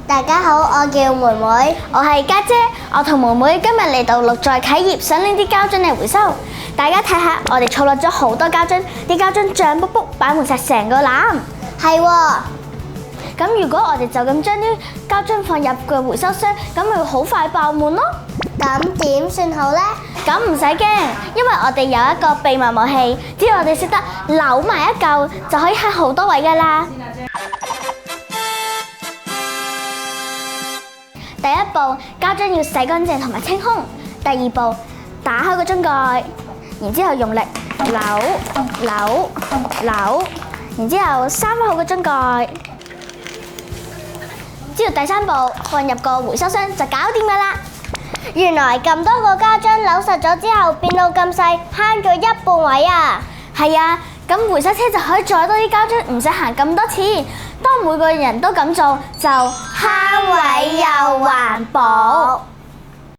大家好，我叫妹妹，我係家姐，我同妹妹今日嚟到綠在啟業，想拎啲膠樽嚟回收。大家睇下，我哋儲落咗好多膠樽，啲膠樽脹卜卜擺滿晒成個籃。係喎，咁如果我哋就咁將啲膠樽放入個回收箱，咁咪會好快爆滿咯。咁點算好呢？咁唔使驚，因為我哋有一個秘密武器，只要我哋識得扭埋一嚿，就可以喺好多位噶啦。第一步，膠樽要洗乾淨同埋清空。第二步，打開個樽蓋，然之後用力扭，然之後閂翻好個樽蓋。之後第三步，放入個回收箱就搞掂噶啦。原來咁多個膠樽扭實咗之後變到咁細，慳咗一半位啊！係啊，咁回收車就可以載多啲膠樽，唔使行咁多次。當每個人都咁做，就慳位又環保。